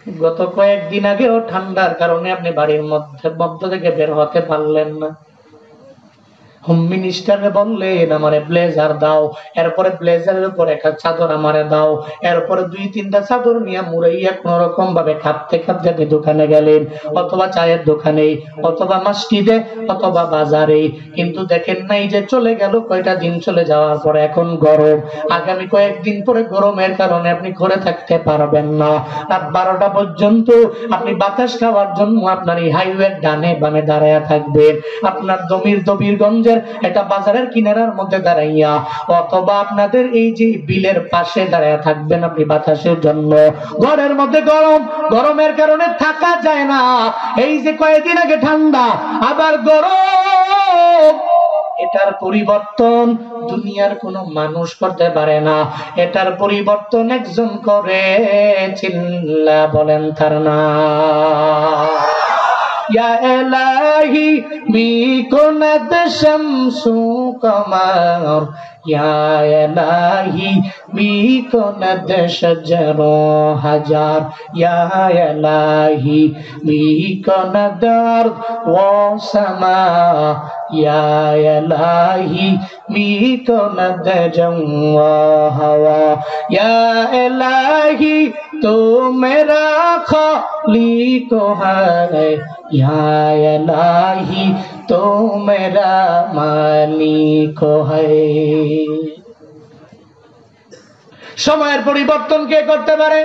গত কয়েকদিন আগেও ঠান্ডার কারণে আপনি বাড়ির মধ্য থেকে বের হতে পারলেন না। হোম মিনিস্টারে বললেন আমারে ব্লেজার দাও, এরপরে ব্লেজারের উপর একটা চাদর আমারে দাও, এরপরে 2-3টা চাদর নিয়ে মুড়াইয়া কোন রকম ভাবে খাপতে খাপতে আপনি দোকানে গেলেন, অথবা চায়ের দোকানে, অথবা মসজিদে, অথবা বাজারে। কিন্তু দেখেন নাই যে চলে গেল কয়টা দিন, চলে যাওয়ার পরে এখন গরম, আগামী কয়েকদিন পরে গরমের কারণে আপনি ঘরে থাকতে পারবেন না। রাত 12টা পর্যন্ত আপনি বাতাস খাওয়ার জন্য আপনার এই হাইওয়ের ডানে বামে দাঁড়ায়া থাকবেন, আপনার দবিরগঞ্জের এটা বাজারের কিনারার মধ্যে দাঁড়াইয়া, অথবা আপনাদের এই যে বিলের পাশে দাঁড়ায়া থাকবেন আপনি বাতাসের জন্য। ঘরের মধ্যে গরম, গরমের কারণে থাকা যায় না। এই যে কয়েকদিন আগে ঠান্ডা, আবার গরম, এটার পরিবর্তন দুনিয়ার কোনো মানুষ করতে পারে না। এটার পরিবর্তন একজন করে, চিল্লা বলেন তার নাম। या इलाही बीकुनत शम्सु कमर, या इलाही बीकुनत शजरो हजार, या इलाही बीकुनत अर्द व समा, या इलाही बीकुनत जम व हवा, या इलाही तो मेरा खालिक है, या इलाही तो मेरा मालिक है। সময়ের পরিবর্তন কে করতে পারে?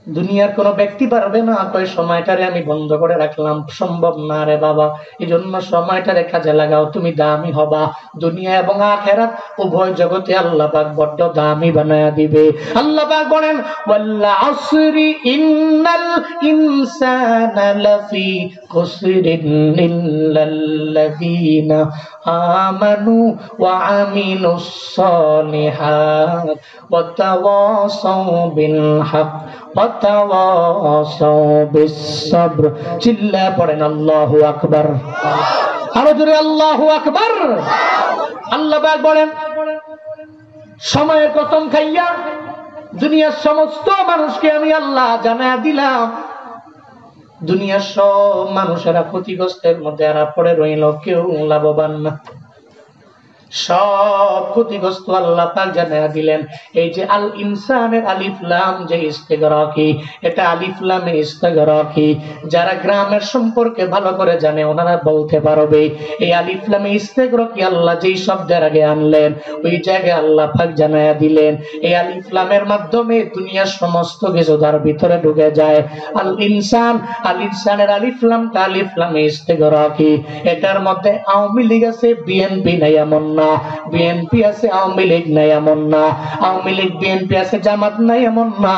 দুনিয়ার কোন ব্যক্তি পারবে না। কই সময়টারে আমি বন্ধ করে রাখলাম, সম্ভব না রে বাবা। এই জন্য সময়টারে কাজে লাগাও, তুমি দামি হবা। দুনিয়া এবং আখিরাত উভয় জগতে আল্লাহ পাক বড় দামি বানায়া দিবে। আল্লাহ পাক বলেন ওয়াল আসরি ইন্নাল ইনসানা লাফি খুসরিন ইল্লাল্লাযীনা আমানু ওয়া আমিলুস সালিহাত ওয়া তাওয়াসাউ বিল হক ওয়া তাওয়াসাউ বিস সাবর। চিল্লা পড়েন আল্লাহু আকবার। আরো জোরে আল্লাহু আকবার। আল্লাহ পাক বলেন সময়ের কসম খাইয়া দুনিয়ার সমস্ত মানুষকে আমি আল্লাহ জানায়া দিলাম, দুনিয়ার সব মানুষেরা ক্ষতিগ্রস্তের মধ্যে এরা পড়ে রইল, কেউ লাভবান না, সব ক্ষতিগ্রস্ত। আল্লাহ পাক জানায়া দিলেন এই যে আল ইনসানের আলিফ লাম যে ইস্তেগরাকি, এটা আলিফ লামে ইস্তেগরাকি। যারা গ্রামের সম্পর্কে ভালো করে জানে ওনারা বলতে পারবে এই আলিফ লামে ইস্তেগরাকি আল্লাহ যেই শব্দের আগে আনলেন ওই জায়গায় আল্লাহ পাক জানায়া দিলেন এই আলিফ লামের মাধ্যমে দুনিয়ার সমস্ত কিছু তার ভিতরে ঢুকে যায়। আল ইনসান, আল ইনসানের আলিফ লামটা আলিফ লামে ইস্তেগরাকি। এটার মধ্যে আওয়ামী লীগ আছে, বিএনপি নাই এমন না, বিএনপি আছে আওয়ামী লীগ নাই এমন না, আওয়ামী লীগ বিএনপি আছে জামাত নাই এমন না,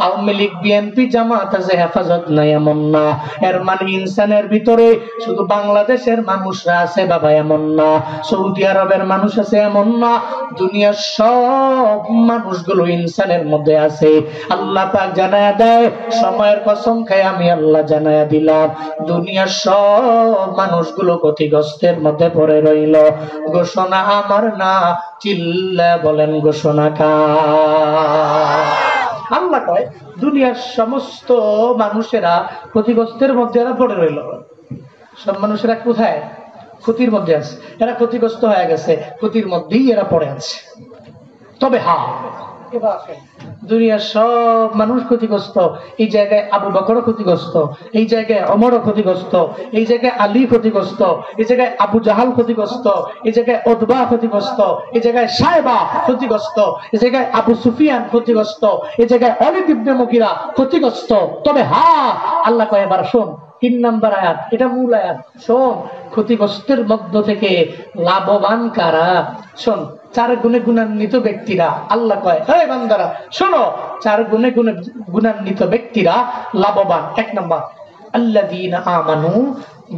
আওয়ামী লীগ বিএনপি জামাত আছে হেফাজত নাই এমন না। এর মানে ইনসানের ভিতরে শুধু বাংলাদেশের মানুষরা আছে বাবা এমন না, সৌদি আরবের মানুষ আছে এমন না, দুনিয়ার সব মানুষগুলো ইনসানের মধ্যে আছে। আল্লাহ পাক জানায়া দেয় সময়ের কসম খাই আমি আল্লাহ জানায়া দিলাম দুনিয়ার সব মানুষগুলো ক্ষতিগ্রস্তের মধ্যে পড়ে রইল। ঘোষণা আমার না, চিল্লা বলেন ঘোষণা কার? আল্লাহ কয় দুনিয়ার সমস্ত মানুষেরা ক্ষতিগ্রস্তের মধ্যে এরা পড়ে রইল। সব মানুষেরা কোথায়? ক্ষতির মধ্যে আছে, এরা ক্ষতিগ্রস্ত হয়ে গেছে, ক্ষতির মধ্যেই এরা পড়ে আছে। তবে হ্যাঁ, দুনিয়ার সব মানুষ ক্ষতিগ্রস্ত। এই জায়গায় আবু বকরও ক্ষতিগ্রস্ত, এই জায়গায় ওমরও ক্ষতিগ্রস্ত, এই জায়গায় আলী ক্ষতিগ্রস্ত, এই জায়গায় আবু জাহাল ক্ষতিগ্রস্ত, এই জায়গায় উতবা ক্ষতিগ্রস্ত, এই জায়গায় সায়বা ক্ষতিগ্রস্ত, এই জায়গায় আবু সুফিয়ান ক্ষতিগ্রস্ত, এই জায়গায় ওয়ালিদ ইবনে মুগীরা ক্ষতিগ্রস্ত। তবে হ্যাঁ, আল্লাহ কয় এবার শোন, 3 নম্বর আয়াত, এটা মূল আয়াত। শোন, ক্ষতিগ্রস্তের মধ্য থেকে লাভবান কারা? শোন, 4 গুণে গুণান্বিত ব্যক্তিরা। আল্লাহ কয় হে বান্দারা শোনো, 4 গুণে গুণান্বিত ব্যক্তিরা লাভবান। 1 নম্বর আল্লাযীনা আমানু,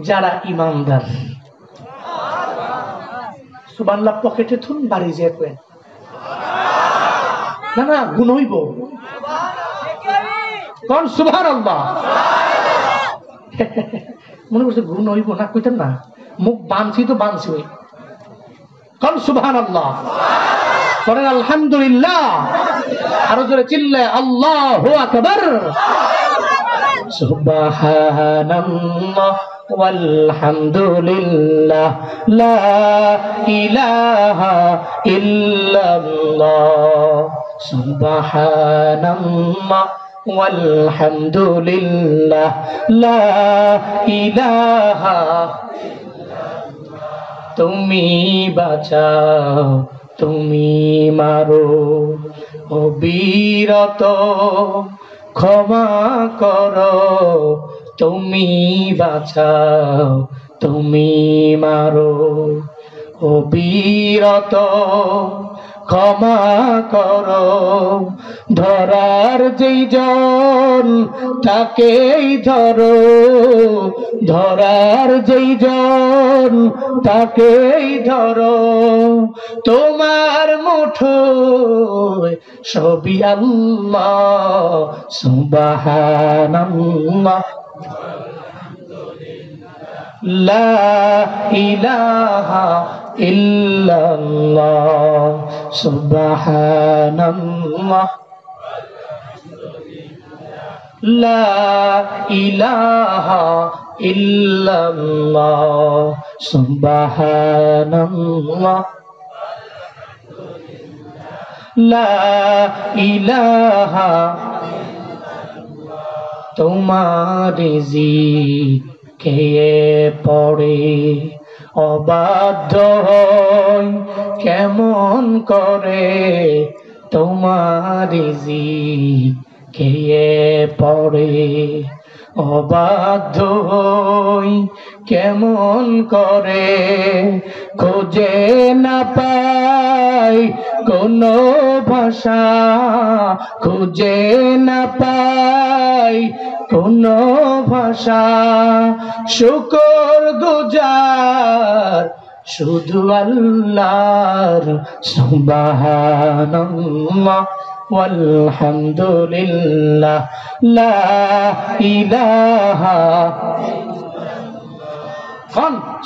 যারা ঈমানদার। সুবহানাল্লাহ পকেটে থুন বাড়ি যে করেন না না গুণ হইব কোন? সুবহানাল্লাহ। মনে করছে গুণ হইব না, কইতেন না, মুখ বানছি তো বানছি হই কোন? সুবহানাল্লাহ। পড়েন আলহামদুলিল্লাহ। আরো জোরে চিল্লায় আল্লাহু আকবার। সুবহানাল্লাহ ওয়ালহামদুলিল্লাহ লা ইলাহা ইল্লাল্লাহ সুবহানাল্লাহ ওয়ালহামদুলিল্লাহ লা ইলাহা। তুমি বাঁচাও তুমি মারো অবিরত ক্ষমা করো, তুমি বাঁচাও তুমি মারো অবিরত ক্ষমা করো। ধরার যেই জন তাকেই ধরো, ধরার যেই জন তাকেই ধরো, তোমার মুঠোয় সবই আল্লাহ। সুবহানাল্লাহ লা ইলাহা ইল্লাল্লাহ সুবহানাল্লাহ লা ইলাহা ইল্লাল্লাহ সুবহানাল্লাহ লা ইলাহা। তোমার রিজিকে পড়ে অবাধ্য হয় কেমন করে, তোমার রিজিকে পড়ে অবাধ্য হই কেমন করে। খোঁজে না পাই কোনো ভাষা, খুঁজে না পাই কোনো ভাষা, শুকর গুজার শুধু আল্লাহর। সুবহানাল্লাহ ওয়ালহামদুলিল্লাহ লা ইলাহা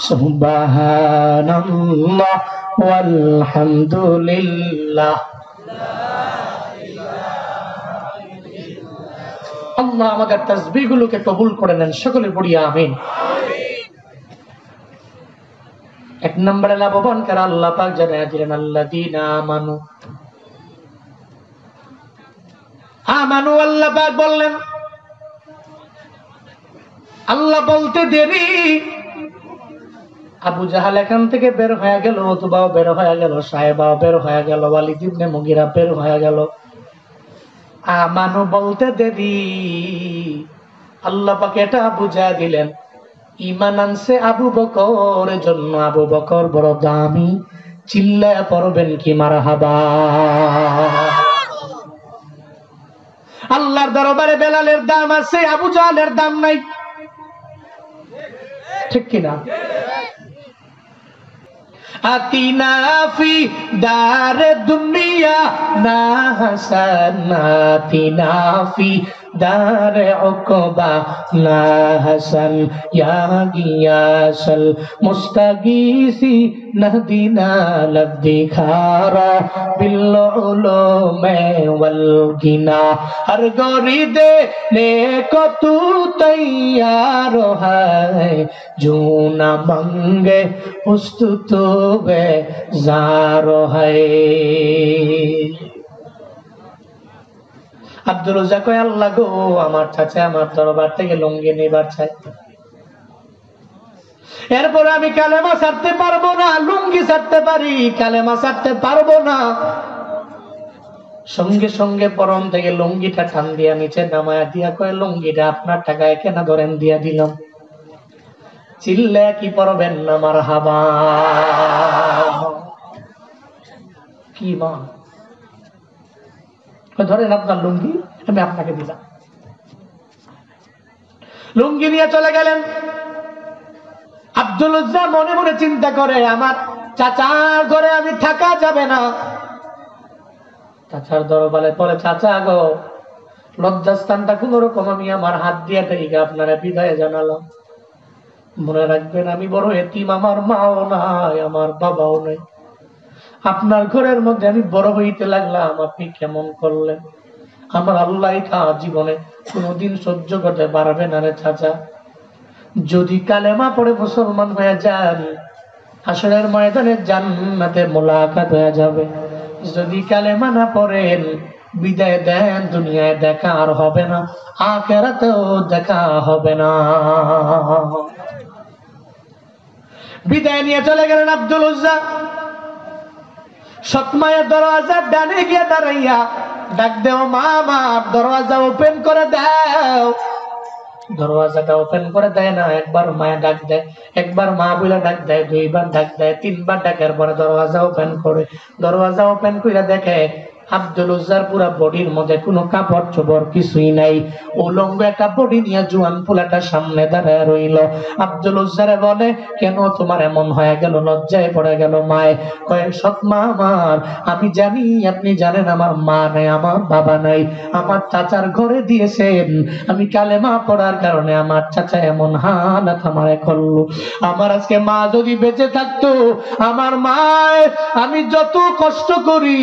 সুবহানাল্লাহ ওয়ালহামদুলিল্লাহ। আল্লাহ আমাদের তাসবিহগুলোকে কবুল করে নেন, সকলে পড়ি আমিন। এক নম্বরে লাভবান কারা আল্লাহ পাক জানায়া দিলেন আল্লাযীনা আমানু। আমানু আল্লাহ পাক বললেন, আল্লাহ বলতে দেরি আবু জাহাল এখান থেকে বের হয়ে গেল, উতবাও বের হয়ে গেল, সাহেবাও বের হয়ে গেল, ওয়ালিদ ইবনে মুগিরা বের হয়ে গেল। আমানু বলতে দেরি আল্লাহ পাক এটা বুঝা দিলেন ঈমান আনছে আবু বকর, জন্য আবু বকর বড় দামি। চিল্লায়া পড়বেন কি মারহাবা। আল্লাহর দরবারে বেলালের দাম আছে, আবু জাহলের দাম নাই, ঠিক কিনা? আতিনা ফি দারে দুনিয়া না হাসান, আতিনা ফি দারে উকবা না হাসান, ইয়া গিয়াসাল মুস্তাগীসি নাহদিনা লবদিখারা বিল উলুমে ওয়াল গিনা। হর গরি দে নে কো তু তৈয়ার হ্যায়, জো না মাঙ্গে উস্তুত বেজার হ্যায়। আব্দুর রাজ্জাক কয় আল্লাহ গো, আমার চাচা আমার দরবার থেকে লুঙ্গি নেবার চাই, এরপর আমি কালেমা ছাড়তে পারবো না। লুঙ্গি ছাড়তে পারি, কালেমা ছাড়তে পারবো না। সঙ্গে সঙ্গে পরম থেকে লুঙ্গিটা টান দিয়া নিচে নামায়া দিয়া কয় লুঙ্গিটা আপনার টাকায় কেনা ধরেন দিয়া দিলাম। চিল্লে কি পড়বেন না মারহাবা। কি মা ধরেন আপনার লুঙ্গি আমি আপনাকে দিলাম। লুঙ্গি নিয়ে চলে গেলেন। আব্দুল উজ্জা মনে মনে চিন্তা করে আমার চাচার ঘরে আমি থাকা যাবে না। চাচার দরবারে পরে চাচা গো লজ্জাস্থানটা কোন রকম আমি আমার হাত দিয়ে থেকে আপনারা বিদায় জানালাম। মনে রাখবেন আমি বড় এতিম, আমার মাও নাই আমার বাবাও নাই। আপনার ঘরের মধ্যে আমি বড় হইতে লাগলাম, আপনি কেমন করলেন? আমার আল্লাহ তা জীবনে কোনোদিন সহ্য করতে পারবে না রে চাচা। যদি কালেমা পড়ে মুসলমান হয়ে যান, হাসরের ময়দানে জান্নাতে মোলাকাত হয়ে যাবে। যদি কালেমা না পড়েন, বিদায় দেন, দুনিয়ায় দেখা আর হবে না, আখিরাতেও দেখা হবে না। বিদায় নিয়ে চলে গেলেন আব্দুল উজ্জা। সৎমায়ের দরওয়াজার ডানে গিয়ে দাঁড়াইয়া ডাক দেও, মা, আমার দরওয়াজা ওপেন করে দাও। দরওয়াজাটা ওপেন করে দেয় না। একবার মায়া ডাক দেয়, একবার মা বলে ডাক দেয়, দুইবার ডাক দেয়, তিনবার ডাকার পরে দরওয়াজা ওপেন করে। দরওয়াজা ওপেন করে দেখে আব্দুল উজ্জার পুরা বডির মধ্যে কোনো কাপড় চোপড় কিছুই নাই। উলঙ্গ একটা বডি নিয়ে জুয়ান পোলাটা সামনে দাঁড়ায় রইল। আব্দুল উজ্জারে বলে, কেন তোমার এমন হয়ে গেল? লজ্জায় পড়ে গেল মায়। কয়ে, সৎমা আমার, আমি জানি আপনি জানেন আমার মা নাই, আমার বাবা নাই, আমার চাচার ঘরে দিয়েছেন। আমি কালেমা পড়ার কারণে আমার চাচা এমন হালাত আমারে করলো। আমার আজকে মা যদি বেঁচে থাকতো, আমার মায়, আমি যত কষ্ট করি,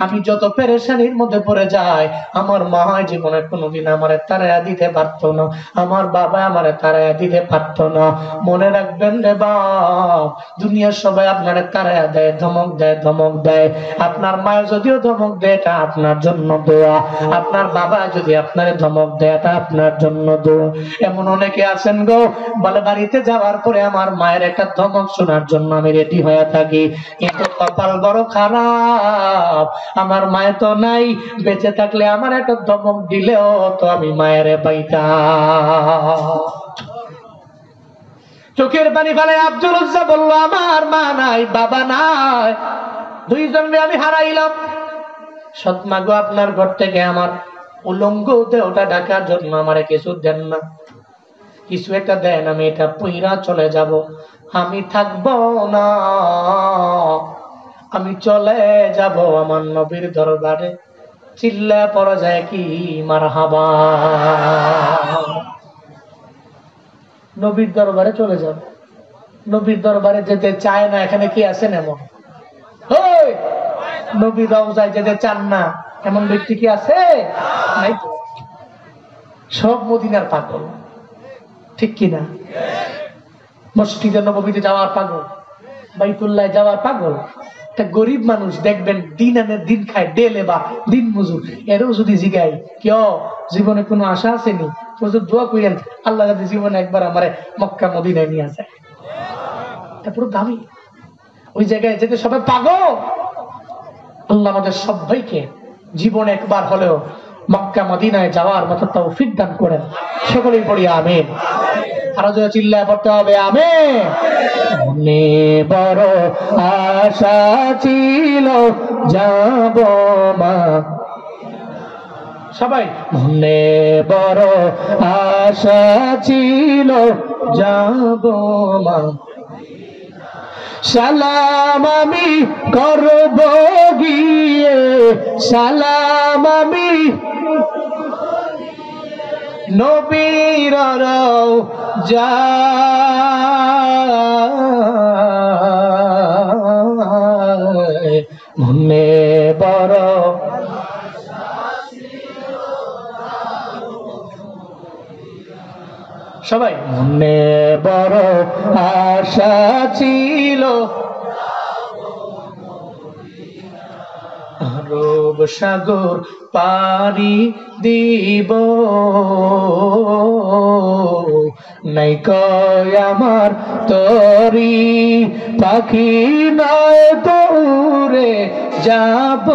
আমি যত পেরেশানির মধ্যে পড়ে যায়, আমার মা জীবনে কোনোদিন আমারে তাড়াইয়া দিতে পারতো না, আমার বাবা আমারে তাড়াইয়া দিতে পারতো না। মনে রাখবেন রে বাপ, দুনিয়ার সবাই আপনারে তাড়াইয়া দেয়, ধমক দেয়, ধমক দেয়। আপনার মা যদিও ধমক দেয়, এটা আপনার জন্য দোয়া। আপনার বাবা যদি আপনারে ধমক দেয়, এটা আপনার জন্য দোয়া। এমন অনেকে আছেন গো, বলে বাড়িতে যাওয়ার পরে আমার মায়ের একটা ধমক শোনার জন্য আমি রেডি হয়ে থাকি, কিন্তু কপাল বড় খারাপ, আমার মায়ের তো নাই। বেঁচে থাকলে আমার একটা ধমক দিলেও তো আমি মায়ের পাইতাম। চোখের পানি ফেলে আব্দুল উজ্জা বলল, আমার মা নাই, বাবা নাই, দুইজনকে আমি হারাইলাম। সৎমা গো, আপনার ঘর থেকে আমার উলঙ্গ দেহটা ঢাকার জন্য আমারে কিছু দেন না, কিছু একটা দেন, আমি এটা পইরা চলে যাব। আমি থাকবো না, আমি চলে যাব আমার নবীর দরবারে। চিল্লা পড়া যায় কি মারহাবা, নবীর দরবারে চলে যাব। নবীর দরবারে যেতে চায় না, এখানে কি আছেন এমন? নবীর রওজায় যেতে চান না এমন ব্যক্তি কি আছে? নাই তো। সব মদিনার পাগল, ঠিক কিনা? মসজিদে নববীতে যাওয়ার পাগল, বাইতুল্লাহ যাওয়ার পাগল। একটা গরিব মানুষ দেখবেন, দিন আনে দিন খায়, ডেলে বা দিন মজুর, এরও যদি জিগাই, কেউ জীবনে কোনো আশা আসেনি, দোয়া করেন আল্লাহ যাতে জীবনে একবার আমারে মক্কা মদিনায় নিয়ে যায়। এটা পুরো দামি, ওই জায়গায় যেতে সবাই পাগল। আল্লাহ আমাদের সবাইকে জীবনে একবার হলেও মক্কা মদিনায় যাওয়ার মতো তৌফিক দান করেন। সকলেই পড়ি আমিন। আরো জোরে চিল্লায় পড়তে হবে আমিন। মনে বড় আশা ছিল যাব মা, সবাই মনে বড় আশা ছিল যাব মা, সালাম আমি করব গিয়ে, সালাম আমি নবীর রওজায়। মনে বড় সবাই মনে বড় আশা ছিল, আরব সাগর পারি দিব, নাই কয় আমার তরি পাখি নয় তো উড়ে যাব,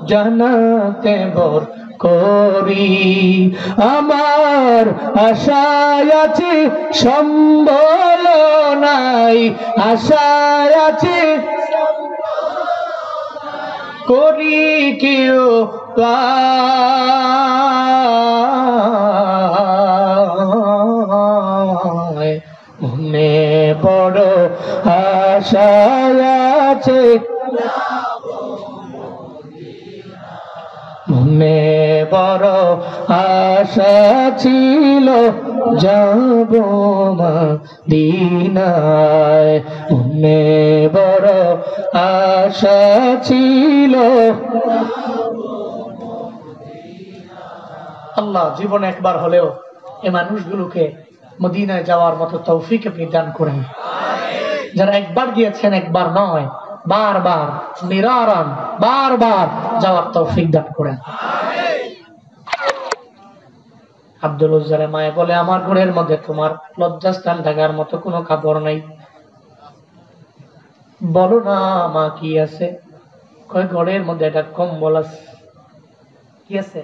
জানাতে বর করি। আমার আশায় আছে সম্বল নাই, আশায় আছে করি কেউ মনে বড় আশায় আছে, মনে বড় বড় আশা ছিল যাব মদিনায়, মনে বড় আশা ছিল। আল্লাহ জীবনে একবার হলেও এই মানুষগুলোকে মদিনায় যাওয়ার মতো তৌফিক আপনি দান করেন। যারা একবার গিয়েছেন, একবার নয়, বারবার নিরারণ বারবার যাওয়ার তৌফিক দান করেন। আব্দুল উজ্জারের মায়ে বলে, আমার ঘরের মধ্যে তোমার লজ্জাস্থান ঢাকার মতো কোনো কাপড় নাই। বলো না মা কি আছে? কয় ঘরের মধ্যে একটা কম্বল আছে। কি আছে?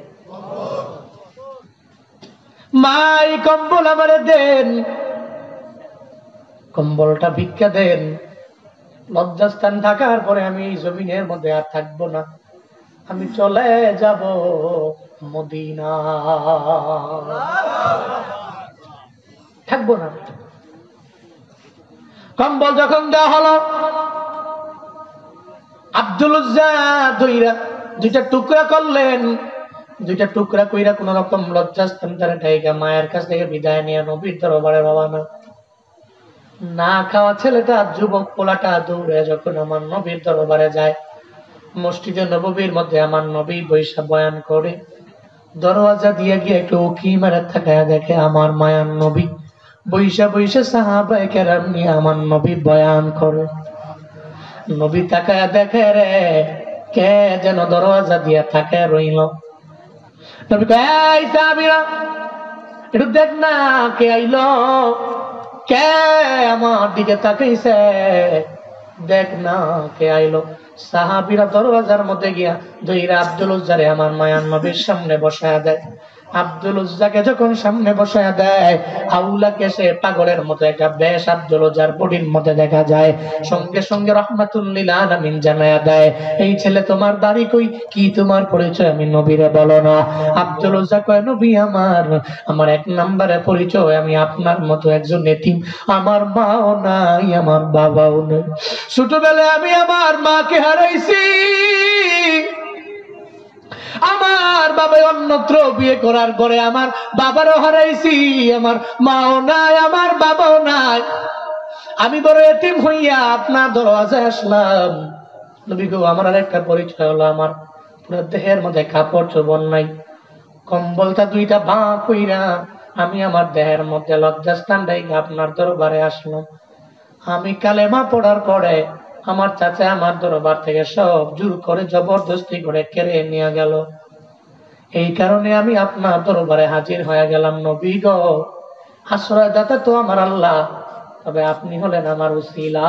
মা এই কম্বল আমারে দেন, কম্বলটা ভিক্ষা দেন। লজ্জাস্থান ঢাকার পরে আমি এই জমিনের মধ্যে আর থাকবো না, আমি চলে যাব মদিনা, থাকবো না। কম্বল যখন দেওয়া হলো, আব্দুল উজ্জা দুইটা টুকরা করলেন। দুইটা টুকরা কইরা কোন রকম লজ্জাস্থান তারা ঢাইকা মায়ের কাছ থেকে বিদায় নিয়ে নবীর দরবারে রওনা। না খাওয়া ছেলেটা, যুবক পোলাটা দৌড়ে যখন আমার নবীর দরবারে যায়, মসজিদে নববীর মধ্যে আমার নবী বৈশা বয়ান করে, দরওয়াজা দিয়ে গিয়ে একটু উকি মেরে তাকায়া দেখে আমার মায়ার নবী বৈশা বৈশা সাহাবায়ে কেরাম নিয়ে আমার নবী বয়ান করে। নবী তাকায়া দেখে রে কে যেন দরওয়াজা দিয়ে তাকায় রইল। নবী কয়, এই সাহাবীরা একটু দেখ না কে আইলো, কে আমার দিকে তাকাইছে, দেখ না কে আইলো। সাহাবীরা দরওয়াজার মধ্যে গিয়া দুইরা আব্দুল উজ্জারে আমার মায়ার নবীর সামনে বসায়া দেয়। আব্দুল উজ্জাকে যখন সামনে বসায়া দেয়, আউলাকে সে পাগলের মতো একটা বেশ আব্দুল উজ্জার বডির মধ্যে দেখা যায়। সঙ্গে সঙ্গে রাহমাতুল লিল আলামিন জানায়া দেয়, এই ছেলে তোমার দাড়ি কই, কি তোমার পরিচয় আমি নবীরে বলো না। আব্দুল উজ্জা কয়, নবী আমার এক নম্বরে পরিচয়, আমি আপনার মতো একজন এতিম, আমার মাও নাই আমার বাবাও নেই। ছোটবেলায় আমি আমার মাকে হারাইছি, আমার বাবা অন্যত্র বিয়ে করার পরে আমার বাবারও হারাইছি, আমার মাও নাই আমার বাবাও নাই, আমি বড় এতিম হইয়া আপনার দরওয়াজায় আসলাম। নবী গো, আমার আর একটা পরিচয় হলো, আমার পুরো দেহের মধ্যে কাপড় চোপড় নাই, কম্বলটা দুইটা বাঁ কইরা আমি আমার দেহের মধ্যে লজ্জাস্থান রেখে আপনার দরবারে আসলাম। আমি কালেমা পড়ার পরে আমার চাচা আমার দরবার থেকে সব জোর করে জবরদস্তি করে কেড়ে নিয়ে গেল। এই কারণে আমি আপনার দরবারে হাজির হয়ে গেলাম। নবী গো, আশ্রয়দাতা তো আমার আল্লাহ, তবে আপনি হলেন আমার উসিলা,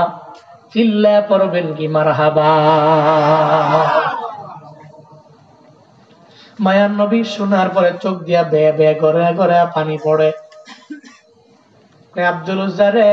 চিল্লায়া পড়বেন কি মারহাবা। মায়ার নবী শোনার পরে চোখ দিয়া বে বে করে করে পানি পড়ে। আব্দুল উজ্জা রে,